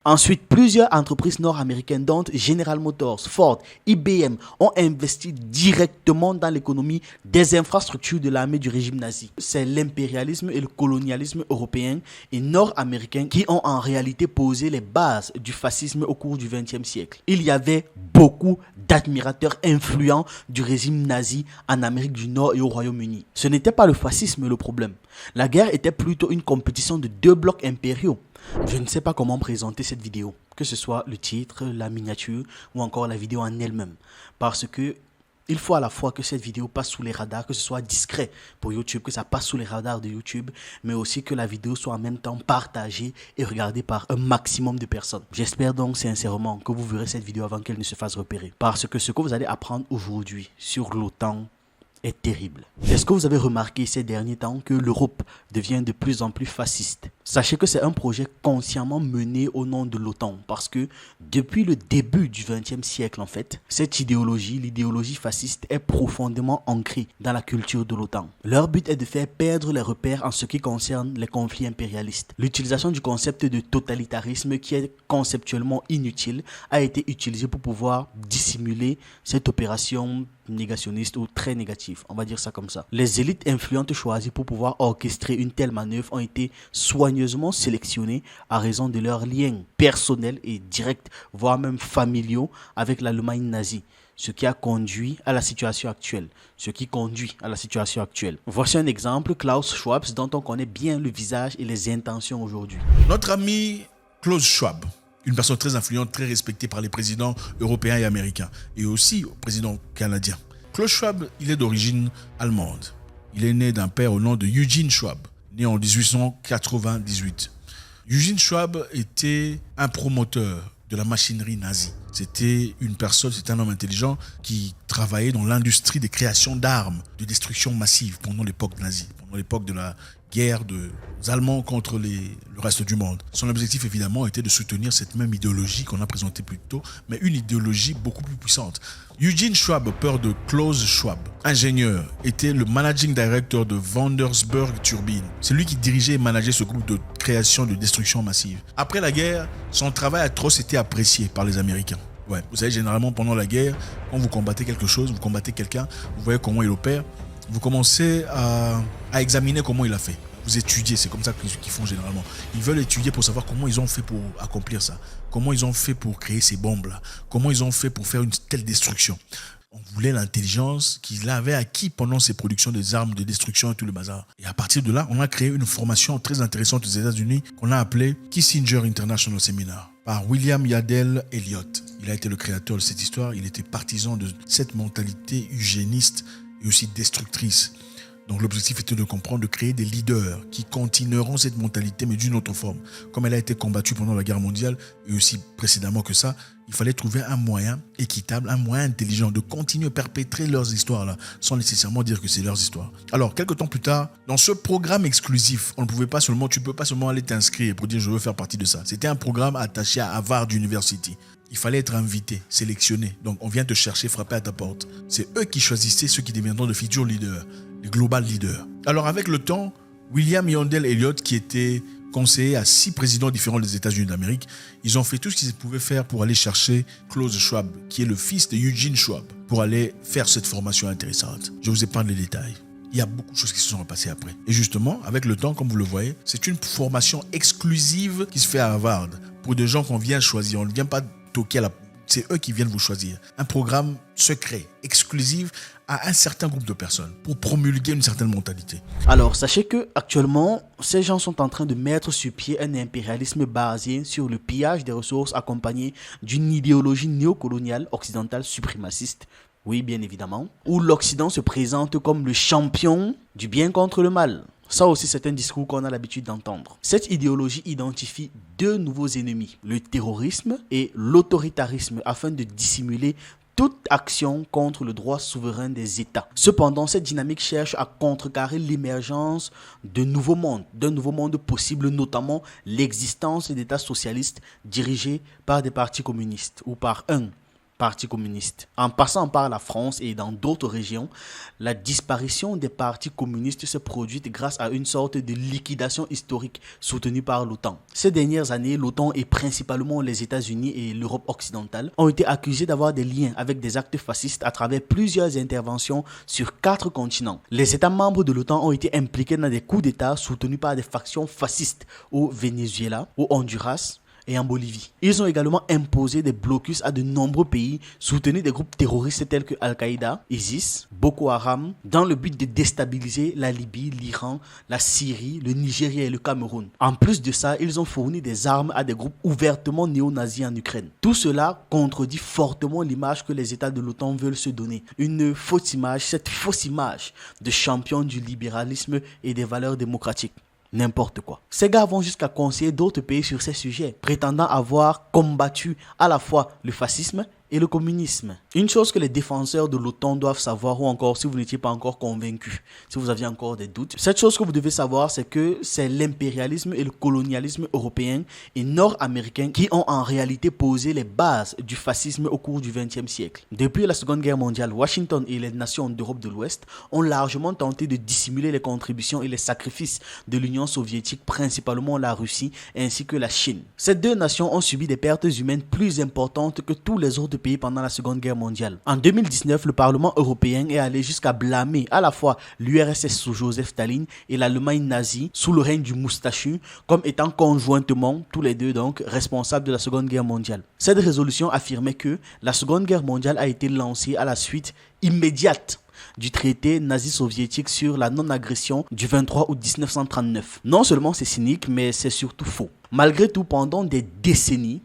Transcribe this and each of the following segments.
Ensuite, plusieurs entreprises nord-américaines dont General Motors, Ford, IBM ont investi directement dans l'économie des infrastructures de l'armée du régime nazi. C'est l'impérialisme et le colonialisme européen et nord-américain qui ont en réalité posé les bases du fascisme au cours du XXe siècle. Il y avait beaucoup d'admirateurs influents du régime nazi en Amérique du Nord et au Royaume-Uni. Ce n'était pas le fascisme le problème. La guerre était plutôt une compétition de deux blocs impériaux. Je ne sais pas comment présenter cette vidéo, que ce soit le titre, la miniature ou encore la vidéo en elle-même. Parce que il faut à la fois que cette vidéo passe sous les radars, que ce soit discret pour YouTube, que ça passe sous les radars de YouTube, mais aussi que la vidéo soit en même temps partagée et regardée par un maximum de personnes. J'espère donc sincèrement que vous verrez cette vidéo avant qu'elle ne se fasse repérer. Parce que ce que vous allez apprendre aujourd'hui sur l'OTAN est terrible. Est-ce que vous avez remarqué ces derniers temps que l'Europe devient de plus en plus fasciste? Sachez que c'est un projet consciemment mené au nom de l'OTAN parce que depuis le début du XXe siècle en fait, cette idéologie, l'idéologie fasciste est profondément ancrée dans la culture de l'OTAN. Leur but est de faire perdre les repères en ce qui concerne les conflits impérialistes. L'utilisation du concept de totalitarisme qui est conceptuellement inutile a été utilisée pour pouvoir dissimuler cette opération négationniste ou très négatif, on va dire ça comme ça. Les élites influentes choisies pour pouvoir orchestrer une telle manœuvre ont été soigneusement sélectionnées à raison de leurs liens personnels et directs, voire même familiaux avec l'Allemagne nazie. Ce qui a conduit à la situation actuelle. Voici un exemple, Klaus Schwab, dont on connaît bien le visage et les intentions aujourd'hui. Notre ami Klaus Schwab, une personne très influente, très respectée par les présidents européens et américains, et aussi au président canadien. Klaus Schwab, il est d'origine allemande. Il est né d'un père au nom de Eugene Schwab, né en 1898. Eugene Schwab était un promoteur de la machinerie nazie. C'était un homme intelligent qui travaillait dans l'industrie des créations d'armes de destruction massive pendant l'époque nazie, pendant l'époque de la guerre des Allemands contre le reste du monde. Son objectif évidemment était de soutenir cette même idéologie qu'on a présentée plus tôt, mais une idéologie beaucoup plus puissante. Eugene Schwab, père de Klaus Schwab, ingénieur, était le managing director de Vandersburg Turbine. C'est lui qui dirigeait et manageait ce groupe de création de destruction massive. Après la guerre, son travail atroce était apprécié par les Américains. Ouais, vous savez, généralement pendant la guerre, quand vous combattez quelque chose, vous combattez quelqu'un, vous voyez comment il opère, vous commencez à examiner comment il a fait. Vous étudiez, c'est comme ça qu'ils font généralement. Ils veulent étudier pour savoir comment ils ont fait pour accomplir ça. Comment ils ont fait pour créer ces bombes-là. Comment ils ont fait pour faire une telle destruction. On voulait l'intelligence qu'il avait acquis pendant ses productions des armes de destruction et tout le bazar. Et à partir de là, on a créé une formation très intéressante aux États-Unis qu'on a appelée Kissinger International Seminar par William Yardley Elliott. Il a été le créateur de cette histoire. Il était partisan de cette mentalité eugéniste et aussi destructrice. Donc l'objectif était de comprendre, de créer des leaders qui continueront cette mentalité mais d'une autre forme. Comme elle a été combattue pendant la guerre mondiale et aussi précédemment que ça, il fallait trouver un moyen équitable, un moyen intelligent de continuer à perpétrer leurs histoires-là, sans nécessairement dire que c'est leurs histoires. Alors, quelques temps plus tard, dans ce programme exclusif, tu ne peux pas seulement aller t'inscrire pour dire je veux faire partie de ça. C'était un programme attaché à Harvard University. Il fallait être invité, sélectionné. Donc, on vient te chercher, frapper à ta porte. C'est eux qui choisissaient ceux qui deviendront de futurs leaders, les global leaders. Alors, avec le temps, William Yandel Elliott, qui était conseiller à 6 présidents différents des États-Unis d'Amérique, ils ont fait tout ce qu'ils pouvaient faire pour aller chercher Klaus Schwab, qui est le fils de Eugene Schwab, pour aller faire cette formation intéressante. Je vous épargne les détails. Il y a beaucoup de choses qui se sont passées après. Et justement, avec le temps, comme vous le voyez, c'est une formation exclusive qui se fait à Harvard pour des gens qu'on vient choisir. On ne vient pas toquer c'est eux qui viennent vous choisir. Un programme secret, exclusif à un certain groupe de personnes pour promulguer une certaine mentalité. Alors, sachez que actuellement, ces gens sont en train de mettre sur pied un impérialisme basé sur le pillage des ressources accompagné d'une idéologie néocoloniale occidentale suprémaciste. Oui, bien évidemment. Où l'Occident se présente comme le champion du bien contre le mal. Ça aussi, c'est un discours qu'on a l'habitude d'entendre. Cette idéologie identifie 2 nouveaux ennemis, le terrorisme et l'autoritarisme, afin de dissimuler toute action contre le droit souverain des États. Cependant, cette dynamique cherche à contrecarrer l'émergence d'un nouveau monde possible, notamment l'existence d'États socialistes dirigés par des partis communistes ou par un parti communiste. En passant par la France et dans d'autres régions, la disparition des partis communistes s'est produite grâce à une sorte de liquidation historique soutenue par l'OTAN. Ces dernières années, l'OTAN et principalement les États-Unis et l'Europe occidentale ont été accusés d'avoir des liens avec des actes fascistes à travers plusieurs interventions sur 4 continents. Les États membres de l'OTAN ont été impliqués dans des coups d'État soutenus par des factions fascistes au Venezuela, au Honduras et en Bolivie. Ils ont également imposé des blocus à de nombreux pays soutenus des groupes terroristes tels que Al-Qaïda, ISIS, Boko Haram, dans le but de déstabiliser la Libye, l'Iran, la Syrie, le Nigeria et le Cameroun. En plus de ça, ils ont fourni des armes à des groupes ouvertement néo-nazis en Ukraine. Tout cela contredit fortement l'image que les États de l'OTAN veulent se donner. Une fausse image, cette fausse image de champion du libéralisme et des valeurs démocratiques. N'importe quoi. Ces gars vont jusqu'à conseiller d'autres pays sur ces sujets, prétendant avoir combattu à la fois le fascisme et le communisme. Une chose que les défenseurs de l'OTAN doivent savoir, ou encore si vous n'étiez pas encore convaincu, si vous aviez encore des doutes, cette chose que vous devez savoir, c'est que c'est l'impérialisme et le colonialisme européen et nord-américain qui ont en réalité posé les bases du fascisme au cours du XXe siècle. Depuis la Seconde Guerre mondiale, Washington et les nations d'Europe de l'Ouest ont largement tenté de dissimuler les contributions et les sacrifices de l'Union soviétique, principalement la Russie ainsi que la Chine. Ces deux nations ont subi des pertes humaines plus importantes que tous les autres pays pendant la Seconde Guerre mondiale. En 2019, le Parlement européen est allé jusqu'à blâmer à la fois l'URSS sous Joseph Staline et l'Allemagne nazie sous le règne du moustachu comme étant conjointement, tous les deux donc, responsables de la Seconde Guerre mondiale. Cette résolution affirmait que la Seconde Guerre mondiale a été lancée à la suite immédiate du traité nazi-soviétique sur la non-agression du 23 août 1939. Non seulement c'est cynique, mais c'est surtout faux. Malgré tout, pendant des décennies,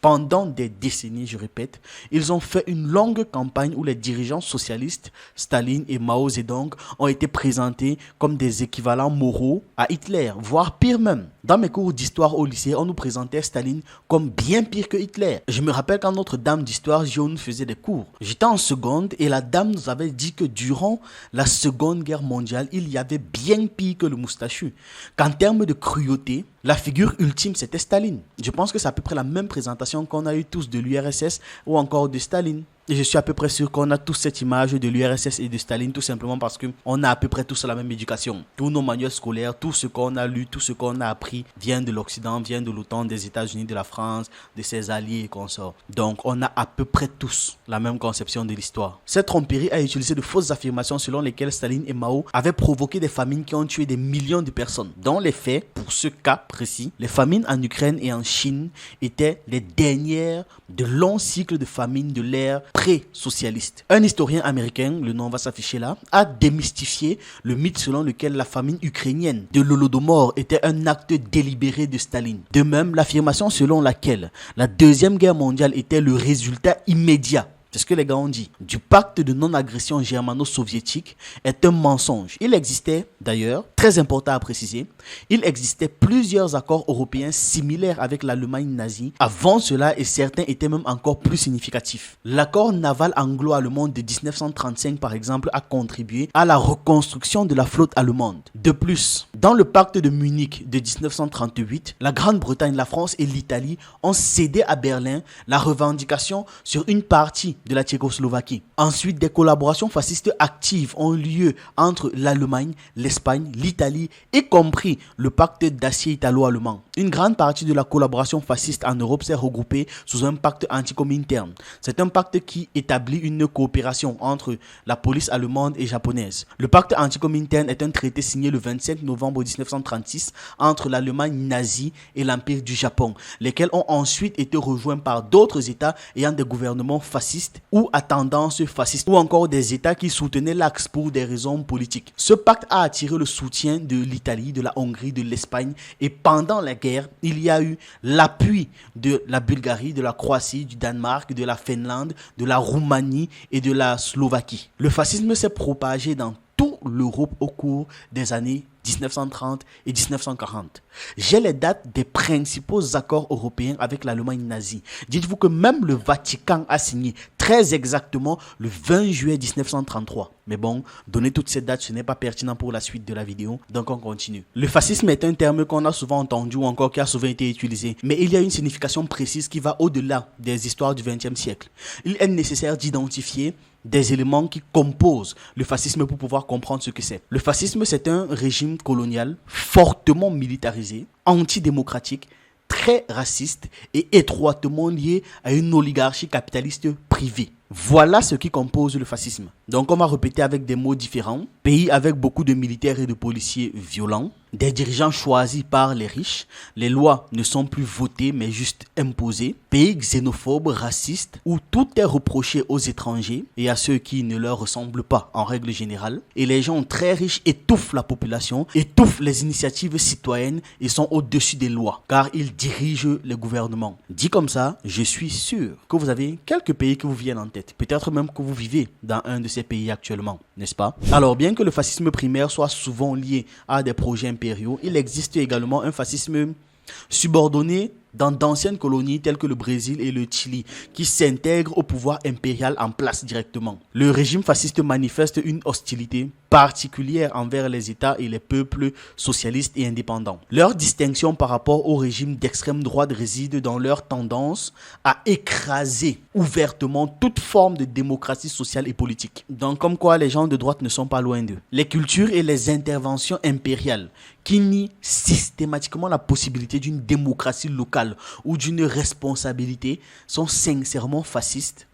je répète, ils ont fait une longue campagne où les dirigeants socialistes, Staline et Mao Zedong, ont été présentés comme des équivalents moraux à Hitler, voire pire même. Dans mes cours d'histoire au lycée, on nous présentait Staline comme bien pire que Hitler. Je me rappelle quand notre dame d'histoire, Gio, faisait des cours. J'étais en seconde et la dame nous avait dit que durant la Seconde Guerre mondiale, il y avait bien pire que le moustachu. Qu'en termes de cruauté, la figure ultime, c'était Staline. Je pense que c'est à peu près la même présentation qu'on a eu tous de l'URSS ou encore de Staline. Et je suis à peu près sûr qu'on a tous cette image de l'URSS et de Staline tout simplement parce qu'on a à peu près tous la même éducation. Tous nos manuels scolaires, tout ce qu'on a lu, tout ce qu'on a appris vient de l'Occident, vient de l'OTAN, des États-Unis, de la France, de ses alliés et consorts. Donc on a à peu près tous la même conception de l'histoire. Cette tromperie a utilisé de fausses affirmations selon lesquelles Staline et Mao avaient provoqué des famines qui ont tué des millions de personnes. Dans les faits, pour ce cas précis, les famines en Ukraine et en Chine étaient les dernières de longs cycles de famine de l'ère pré-socialiste. Un historien américain, le nom va s'afficher là, a démystifié le mythe selon lequel la famine ukrainienne de l'Holodomor était un acte délibéré de Staline. De même, l'affirmation selon laquelle la Deuxième Guerre mondiale était le résultat immédiat, c'est ce que les gars ont dit, du pacte de non-agression germano-soviétique est un mensonge. Il existait, d'ailleurs, très important à préciser, il existait plusieurs accords européens similaires avec l'Allemagne nazie avant cela et certains étaient même encore plus significatifs. L'accord naval anglo-allemand de 1935, par exemple, a contribué à la reconstruction de la flotte allemande. De plus, dans le pacte de Munich de 1938, la Grande-Bretagne, la France et l'Italie ont cédé à Berlin la revendication sur une partie de la Tchécoslovaquie. Ensuite, des collaborations fascistes actives ont eu lieu entre l'Allemagne, l'Espagne, l'Italie, y compris le pacte d'acier italo-allemand. Une grande partie de la collaboration fasciste en Europe s'est regroupée sous un pacte anticomintern. C'est un pacte qui établit une coopération entre la police allemande et japonaise. Le pacte anticomintern est un traité signé le 25 novembre 1936 entre l'Allemagne nazie et l'Empire du Japon, lesquels ont ensuite été rejoints par d'autres États ayant des gouvernements fascistes ou à tendance fasciste ou encore des États qui soutenaient l'Axe pour des raisons politiques. Ce pacte a attiré le soutien de l'Italie, de la Hongrie, de l'Espagne et pendant la guerre, il y a eu l'appui de la Bulgarie, de la Croatie, du Danemark, de la Finlande, de la Roumanie et de la Slovaquie. Le fascisme s'est propagé dans toute l'Europe au cours des années 1930 et 1940. J'ai les dates des principaux accords européens avec l'Allemagne nazie. Dites-vous que même le Vatican a signé très exactement le 20 juillet 1933. Mais bon, donner toutes ces dates, ce n'est pas pertinent pour la suite de la vidéo, donc on continue. Le fascisme est un terme qu'on a souvent entendu ou encore qui a souvent été utilisé, mais il y a une signification précise qui va au-delà des histoires du XXe siècle. Il est nécessaire d'identifier des éléments qui composent le fascisme pour pouvoir comprendre ce que c'est. Le fascisme, c'est un régime colonial fortement militarisé, antidémocratique, très raciste et étroitement lié à une oligarchie capitaliste privée. Voilà ce qui compose le fascisme. Donc on va répéter avec des mots différents. Pays avec beaucoup de militaires et de policiers violents, des dirigeants choisis par les riches, les lois ne sont plus votées mais juste imposées, pays xénophobes, racistes, où tout est reproché aux étrangers et à ceux qui ne leur ressemblent pas en règle générale, et les gens très riches étouffent la population, étouffent les initiatives citoyennes et sont au-dessus des lois, car ils dirigent les gouvernements. Dit comme ça, je suis sûr que vous avez quelques pays qui vous viennent en tête, peut-être même que vous vivez dans un de ces pays actuellement, n'est-ce pas? Alors bien que le fascisme primaire soit souvent lié à des projets impériaux, il existe également un fascisme subordonné dans d'anciennes colonies telles que le Brésil et le Chili, qui s'intègrent au pouvoir impérial en place directement. Le régime fasciste manifeste une hostilité particulière envers les États et les peuples socialistes et indépendants. Leur distinction par rapport au régime d'extrême droite réside dans leur tendance à écraser ouvertement toute forme de démocratie sociale et politique. Donc comme quoi les gens de droite ne sont pas loin d'eux. Les cultures et les interventions impériales qui nient systématiquement la possibilité d'une démocratie locale ou d'une responsabilité sont sincèrement fascistes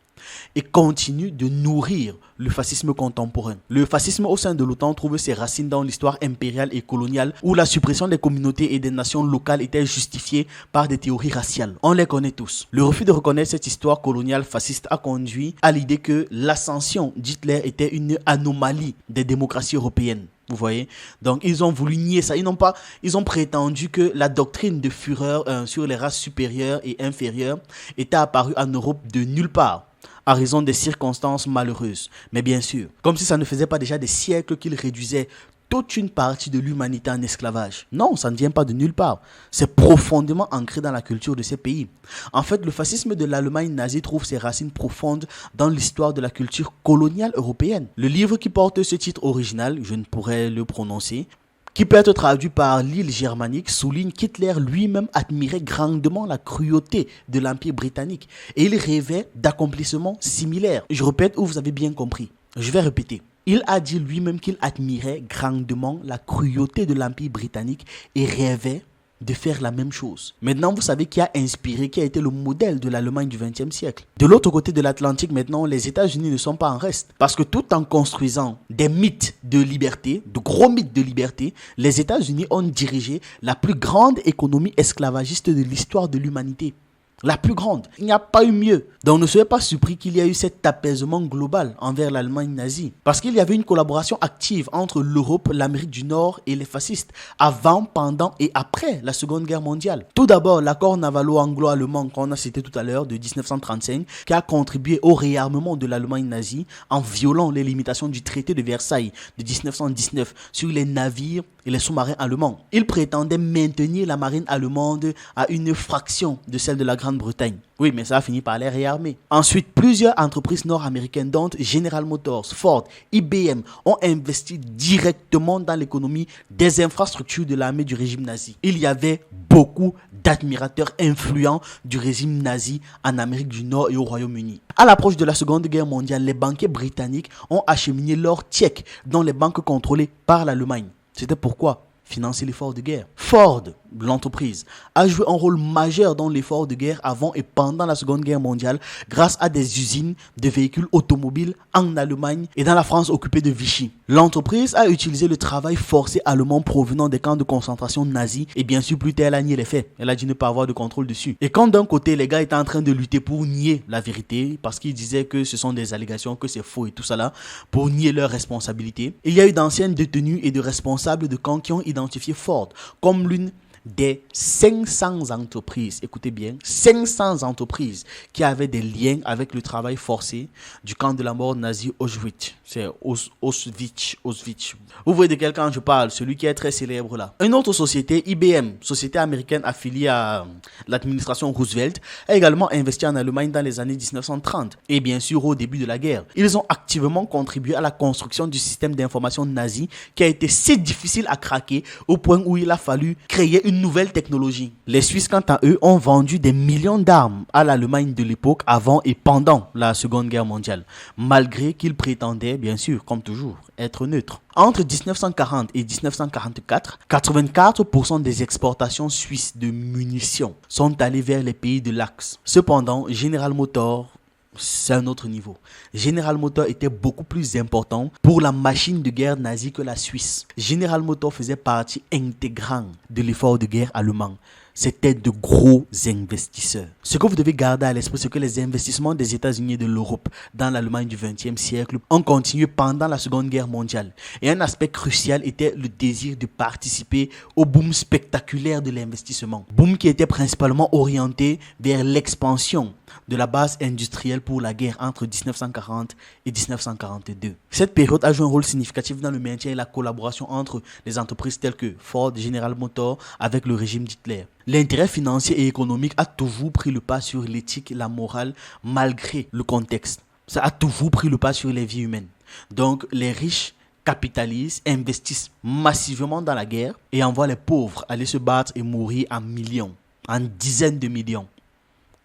et continuent de nourrir le fascisme contemporain. Le fascisme au sein de l'OTAN trouve ses racines dans l'histoire impériale et coloniale où la suppression des communautés et des nations locales était justifiée par des théories raciales. On les connaît tous. Le refus de reconnaître cette histoire coloniale fasciste a conduit à l'idée que l'ascension d'Hitler était une anomalie des démocraties européennes. Vous voyez, donc ils ont voulu nier ça. Ils ont prétendu que la doctrine de Führer sur les races supérieures et inférieures était apparue en Europe de nulle part, à raison des circonstances malheureuses. Mais bien sûr, comme si ça ne faisait pas déjà des siècles qu'il réduisait toute une partie de l'humanité en esclavage. Non, ça ne vient pas de nulle part. C'est profondément ancré dans la culture de ces pays. En fait, le fascisme de l'Allemagne nazie trouve ses racines profondes dans l'histoire de la culture coloniale européenne. Le livre qui porte ce titre original, je ne pourrais le prononcer, qui peut être traduit par l'île germanique, souligne qu'Hitler lui-même admirait grandement la cruauté de l'Empire britannique et il rêvait d'accomplissements similaires. Je répète où vous avez bien compris. Je vais répéter. Il a dit lui-même qu'il admirait grandement la cruauté de l'Empire britannique et rêvait de faire la même chose. Maintenant, vous savez qui a inspiré, qui a été le modèle de l'Allemagne du XXe siècle. De l'autre côté de l'Atlantique, maintenant, les États-Unis ne sont pas en reste. Parce que tout en construisant des mythes de liberté, de gros mythes de liberté, les États-Unis ont dirigé la plus grande économie esclavagiste de l'histoire de l'humanité. La plus grande. Il n'y a pas eu mieux. Donc ne soyez pas surpris qu'il y ait eu cet apaisement global envers l'Allemagne nazie. Parce qu'il y avait une collaboration active entre l'Europe, l'Amérique du Nord et les fascistes avant, pendant et après la Seconde Guerre mondiale. Tout d'abord, l'accord navalo-anglo-allemand qu'on a cité tout à l'heure de 1935 qui a contribué au réarmement de l'Allemagne nazie en violant les limitations du traité de Versailles de 1919 sur les navires et les sous-marins allemands. Il prétendait maintenir la marine allemande à une fraction de celle de la Grande-Bretagne. Oui, mais ça a fini par les réarmer. Ensuite, plusieurs entreprises nord-américaines, dont General Motors, Ford, IBM, ont investi directement dans l'économie des infrastructures de l'armée du régime nazi. Il y avait beaucoup d'admirateurs influents du régime nazi en Amérique du Nord et au Royaume-Uni. À l'approche de la Seconde Guerre mondiale, les banquiers britanniques ont acheminé l'or tchèque dans les banques contrôlées par l'Allemagne. C'était pourquoi financer l'effort de guerre. Ford, l'entreprise, a joué un rôle majeur dans l'effort de guerre avant et pendant la Seconde Guerre mondiale grâce à des usines de véhicules automobiles en Allemagne et dans la France occupée de Vichy. L'entreprise a utilisé le travail forcé allemand provenant des camps de concentration nazis et bien sûr plus tard elle a nié les faits. Elle a dit ne pas avoir de contrôle dessus. Et quand d'un côté les gars étaient en train de lutter pour nier la vérité parce qu'ils disaient que ce sont des allégations, que c'est faux et tout ça là, pour nier leurs responsabilités, il y a eu d'anciennes détenus et de responsables de camps qui ont identifié Ford comme l'une des 500 entreprises, écoutez bien, 500 entreprises qui avaient des liens avec le travail forcé du camp de la mort nazi Auschwitz. C'est Auschwitz. Vous voyez de quel camp je parle, celui qui est très célèbre là. Une autre société, IBM, société américaine affiliée à l'administration Roosevelt, a également investi en Allemagne dans les années 1930 et bien sûr au début de la guerre. Ils ont activement contribué à la construction du système d'information nazi qui a été si difficile à craquer au point où il a fallu créer une nouvelle technologie. Les Suisses, quant à eux, ont vendu des millions d'armes à l'Allemagne de l'époque avant et pendant la Seconde Guerre mondiale, malgré qu'ils prétendaient, bien sûr, comme toujours, être neutres. Entre 1940 et 1944, 84% des exportations suisses de munitions sont allées vers les pays de l'Axe. Cependant, General Motors, c'est un autre niveau. General Motors était beaucoup plus important pour la machine de guerre nazie que la Suisse. General Motors faisait partie intégrante de l'effort de guerre allemand. C'était de gros investisseurs. Ce que vous devez garder à l'esprit, c'est que les investissements des États-Unis et de l'Europe dans l'Allemagne du XXe siècle ont continué pendant la Seconde Guerre mondiale. Et un aspect crucial était le désir de participer au boom spectaculaire de l'investissement. Boom qui était principalement orienté vers l'expansion de la base industrielle pour la guerre entre 1940 et 1942. Cette période a joué un rôle significatif dans le maintien et la collaboration entre les entreprises telles que Ford, General Motors avec le régime d'Hitler. L'intérêt financier et économique a toujours pris le pas sur l'éthique et la morale malgré le contexte. Ça a toujours pris le pas sur les vies humaines. Donc les riches capitalisent, investissent massivement dans la guerre et envoient les pauvres aller se battre et mourir en millions, en dizaines de millions.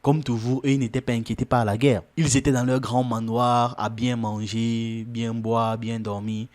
Comme toujours, eux n'étaient pas inquiétés par la guerre. Ils étaient dans leur grand manoir à bien manger, bien boire, bien dormir,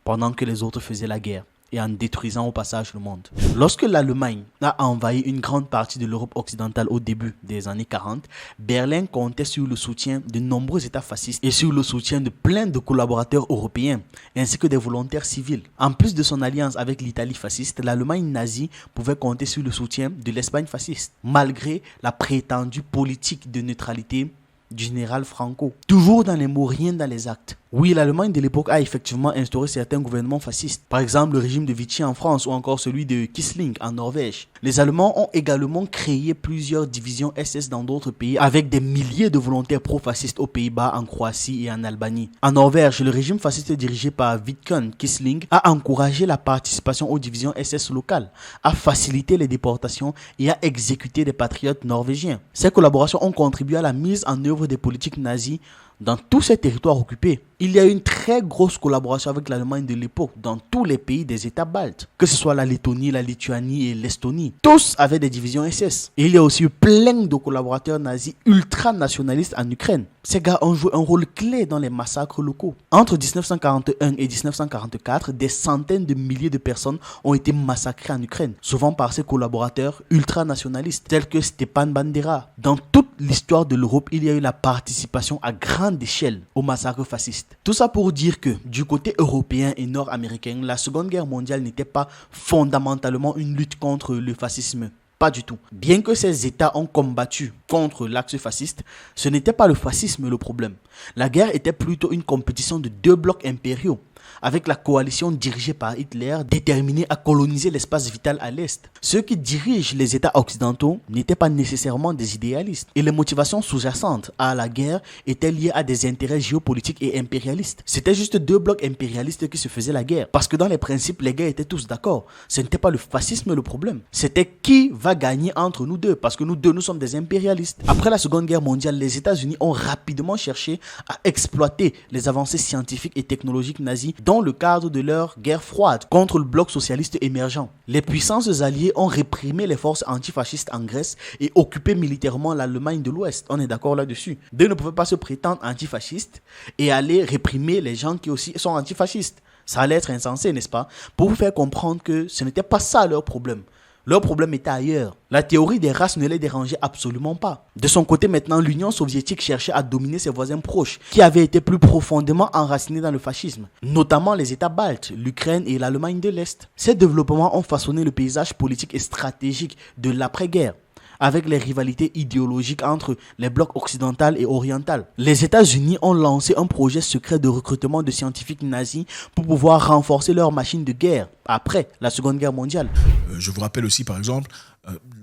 pendant que les autres faisaient la guerre et en détruisant au passage le monde. Lorsque l'Allemagne a envahi une grande partie de l'Europe occidentale au début des années 40, Berlin comptait sur le soutien de nombreux États fascistes et sur le soutien de plein de collaborateurs européens, ainsi que des volontaires civils. En plus de son alliance avec l'Italie fasciste, l'Allemagne nazie pouvait compter sur le soutien de l'Espagne fasciste, malgré la prétendue politique de neutralité du général Franco. Toujours dans les mots, rien dans les actes. Oui, l'Allemagne de l'époque a effectivement instauré certains gouvernements fascistes. Par exemple, le régime de Vichy en France ou encore celui de Quisling en Norvège. Les Allemands ont également créé plusieurs divisions SS dans d'autres pays avec des milliers de volontaires pro-fascistes aux Pays-Bas, en Croatie et en Albanie. En Norvège, le régime fasciste dirigé par Vidkun Quisling a encouragé la participation aux divisions SS locales, a facilité les déportations et a exécuté des patriotes norvégiens. Ces collaborations ont contribué à la mise en œuvre des politiques nazies dans tous ces territoires occupés. Il y a une très grosse collaboration avec l'Allemagne de l'époque dans tous les pays des États baltes, que ce soit la Lettonie, la Lituanie et l'Estonie. Tous avaient des divisions SS. Et il y a aussi eu plein de collaborateurs nazis ultranationalistes en Ukraine. Ces gars ont joué un rôle clé dans les massacres locaux. Entre 1941 et 1944, des centaines de milliers de personnes ont été massacrées en Ukraine, souvent par ces collaborateurs ultranationalistes, tels que Stepan Bandera. Dans toute l'histoire de l'Europe, il y a eu la participation à grande échelle au massacre fasciste. Tout ça pour dire que du côté européen et nord-américain, la Seconde Guerre mondiale n'était pas fondamentalement une lutte contre le fascisme. Pas du tout. Bien que ces États ont combattu contre l'axe fasciste, ce n'était pas le fascisme le problème. La guerre était plutôt une compétition de deux blocs impériaux, avec la coalition dirigée par Hitler déterminée à coloniser l'espace vital à l'Est. Ceux qui dirigent les États occidentaux n'étaient pas nécessairement des idéalistes. Et les motivations sous-jacentes à la guerre étaient liées à des intérêts géopolitiques et impérialistes. C'était juste deux blocs impérialistes qui se faisaient la guerre. Parce que dans les principes, les gars étaient tous d'accord. Ce n'était pas le fascisme le problème. C'était qui va gagner entre nous deux. Parce que nous deux, nous sommes des impérialistes. Après la Seconde Guerre mondiale, les États-Unis ont rapidement cherché à exploiter les avancées scientifiques et technologiques nazies dans le cadre de leur guerre froide contre le bloc socialiste émergent. Les puissances alliées ont réprimé les forces antifascistes en Grèce et occupé militairement l'Allemagne de l'Ouest. On est d'accord là-dessus. Ils ne pouvaient pas se prétendre antifascistes et aller réprimer les gens qui aussi sont antifascistes. Ça allait être insensé, n'est-ce pas? Pour vous faire comprendre que ce n'était pas ça leur problème. Leur problème était ailleurs. La théorie des races ne les dérangeait absolument pas. De son côté maintenant, l'Union soviétique cherchait à dominer ses voisins proches, qui avaient été plus profondément enracinés dans le fascisme, notamment les États baltes, l'Ukraine et l'Allemagne de l'Est. Ces développements ont façonné le paysage politique et stratégique de l'après-guerre, avec les rivalités idéologiques entre les blocs occidental et oriental. Les États-Unis ont lancé un projet secret de recrutement de scientifiques nazis pour pouvoir renforcer leur machine de guerre après la Seconde Guerre mondiale. Je vous rappelle aussi, par exemple,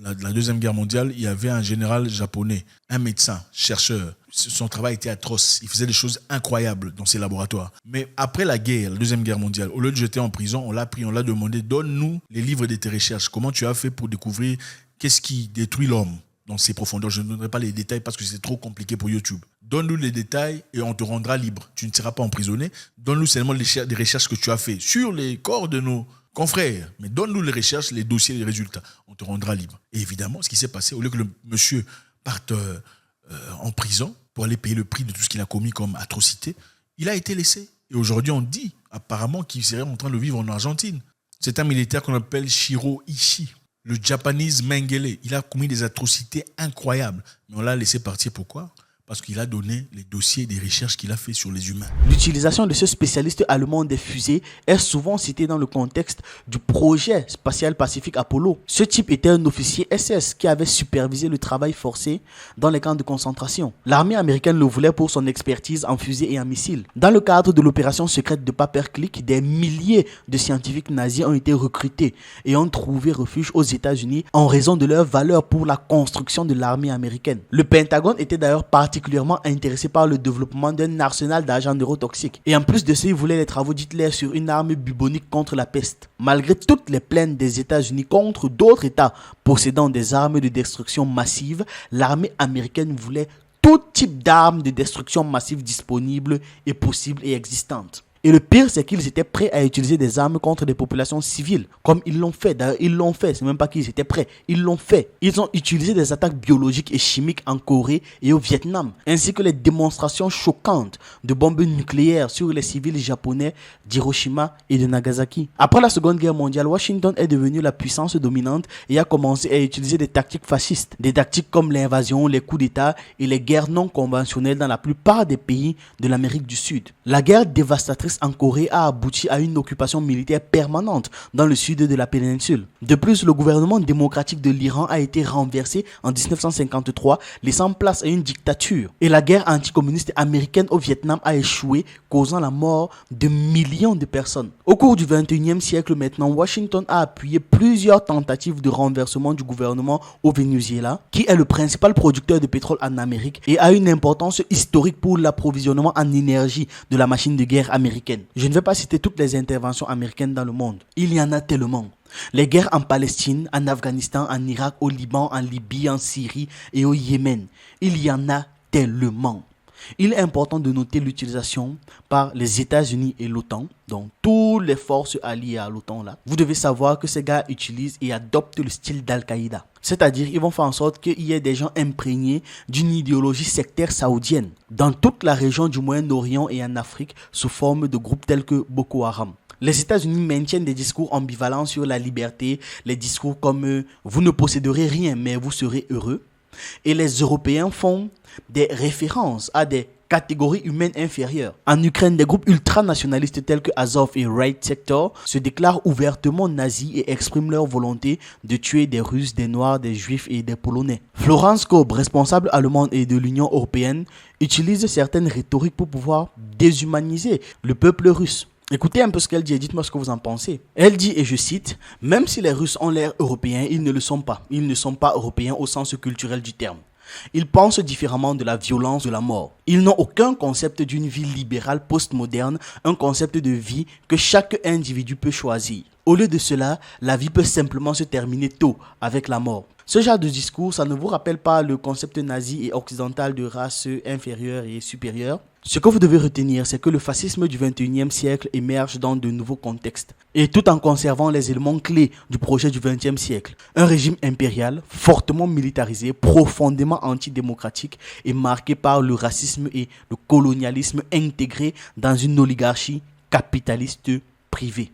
la Deuxième Guerre mondiale, il y avait un général japonais, un médecin, chercheur. Son travail était atroce. Il faisait des choses incroyables dans ses laboratoires. Mais après la guerre, la Deuxième Guerre mondiale, au lieu de le jeter en prison, on l'a pris, on l'a demandé, donne-nous les livres de tes recherches. Comment tu as fait pour découvrir qu'est-ce qui détruit l'homme dans ses profondeurs? Je ne donnerai pas les détails parce que c'est trop compliqué pour YouTube. Donne-nous les détails et on te rendra libre. Tu ne seras pas emprisonné. Donne-nous seulement des recherches que tu as fait sur les corps de nos confrères. Mais donne-nous les recherches, les dossiers, les résultats. On te rendra libre. Et évidemment, ce qui s'est passé, au lieu que le monsieur parte en prison pour aller payer le prix de tout ce qu'il a commis comme atrocité, il a été laissé. Et aujourd'hui, on dit apparemment qu'il serait en train de vivre en Argentine. C'est un militaire qu'on appelle Shiro Ishii, le Japanese Mengele. Il a commis des atrocités incroyables. Mais on l'a laissé partir. Pourquoi ? Parce qu'il a donné les dossiers des recherches qu'il a fait sur les humains. L'utilisation de ce spécialiste allemand des fusées est souvent citée dans le contexte du projet spatial Pacifique Apollo. Ce type était un officier SS qui avait supervisé le travail forcé dans les camps de concentration. L'armée américaine le voulait pour son expertise en fusées et en missiles. Dans le cadre de l'opération secrète de Paperclick, des milliers de scientifiques nazis ont été recrutés et ont trouvé refuge aux États-Unis en raison de leur valeur pour la construction de l'armée américaine. Le Pentagone était d'ailleurs particulièrement intéressé par le développement d'un arsenal d'agents neurotoxiques. Et en plus de ça, il voulait les travaux d'Hitler sur une arme bubonique contre la peste. Malgré toutes les plaintes des États-Unis contre d'autres États possédant des armes de destruction massive, l'armée américaine voulait tout type d'armes de destruction massive disponibles et possibles et existantes. Et le pire, c'est qu'ils étaient prêts à utiliser des armes contre des populations civiles, comme ils l'ont fait. D'ailleurs, ils l'ont fait. C'est même pas qu'ils étaient prêts. Ils l'ont fait. Ils ont utilisé des attaques biologiques et chimiques en Corée et au Vietnam, ainsi que les démonstrations choquantes de bombes nucléaires sur les civils japonais d'Hiroshima et de Nagasaki. Après la Seconde Guerre mondiale, Washington est devenue la puissance dominante et a commencé à utiliser des tactiques fascistes. Des tactiques comme l'invasion, les coups d'État et les guerres non conventionnelles dans la plupart des pays de l'Amérique du Sud. La guerre dévastatrice en Corée a abouti à une occupation militaire permanente dans le sud de la péninsule. De plus, le gouvernement démocratique de l'Iran a été renversé en 1953, laissant place à une dictature. Et la guerre anticommuniste américaine au Vietnam a échoué, causant la mort de millions de personnes. Au cours du 21e siècle maintenant, Washington a appuyé plusieurs tentatives de renversement du gouvernement au Venezuela, qui est le principal producteur de pétrole en Amérique et a une importance historique pour l'approvisionnement en énergie de la machine de guerre américaine. Je ne vais pas citer toutes les interventions américaines dans le monde. Il y en a tellement. Les guerres en Palestine, en Afghanistan, en Irak, au Liban, en Libye, en Syrie et au Yémen. Il y en a tellement. Il est important de noter l'utilisation par les États-Unis et l'OTAN, donc toutes les forces alliées à l'OTAN là. Vous devez savoir que ces gars utilisent et adoptent le style d'Al-Qaïda. C'est-à-dire, ils vont faire en sorte qu'il y ait des gens imprégnés d'une idéologie sectaire saoudienne dans toute la région du Moyen-Orient et en Afrique sous forme de groupes tels que Boko Haram. Les États-Unis maintiennent des discours ambivalents sur la liberté, les discours comme « vous ne posséderez rien mais vous serez heureux ». Et les Européens font des références à des catégories humaines inférieures. En Ukraine, des groupes ultranationalistes tels que Azov et Right Sector se déclarent ouvertement nazis et expriment leur volonté de tuer des Russes, des Noirs, des Juifs et des Polonais. Florence Kobe, responsable allemande et de l'Union européenne, utilise certaines rhétoriques pour pouvoir déshumaniser le peuple russe. Écoutez un peu ce qu'elle dit et dites-moi ce que vous en pensez. Elle dit, et je cite, « Même si les Russes ont l'air européens, ils ne le sont pas. Ils ne sont pas européens au sens culturel du terme. Ils pensent différemment de la violence, de la mort. Ils n'ont aucun concept d'une vie libérale postmoderne, un concept de vie que chaque individu peut choisir. Au lieu de cela, la vie peut simplement se terminer tôt, avec la mort. » Ce genre de discours, ça ne vous rappelle pas le concept nazi et occidental de race inférieure et supérieure? Ce que vous devez retenir, c'est que le fascisme du 21e siècle émerge dans de nouveaux contextes, et tout en conservant les éléments clés du projet du 20e siècle. Un régime impérial, fortement militarisé, profondément antidémocratique et marqué par le racisme et le colonialisme intégré dans une oligarchie capitaliste privée.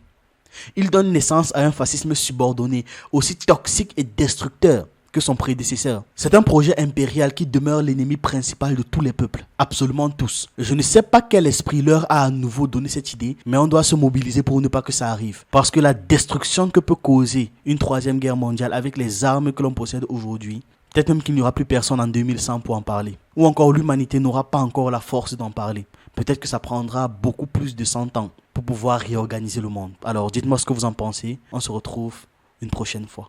Il donne naissance à un fascisme subordonné, aussi toxique et destructeur que son prédécesseur. C'est un projet impérial qui demeure l'ennemi principal de tous les peuples, absolument tous. Je ne sais pas quel esprit leur a à nouveau donné cette idée, mais on doit se mobiliser pour ne pas que ça arrive. Parce que la destruction que peut causer une troisième guerre mondiale avec les armes que l'on possède aujourd'hui, Peut-être même qu'il n'y aura plus personne en 2100 pour en parler. Ou encore l'humanité n'aura pas encore la force d'en parler. Peut-être que ça prendra beaucoup plus de 100 ans pour pouvoir réorganiser le monde. Alors dites-moi ce que vous en pensez. On se retrouve une prochaine fois.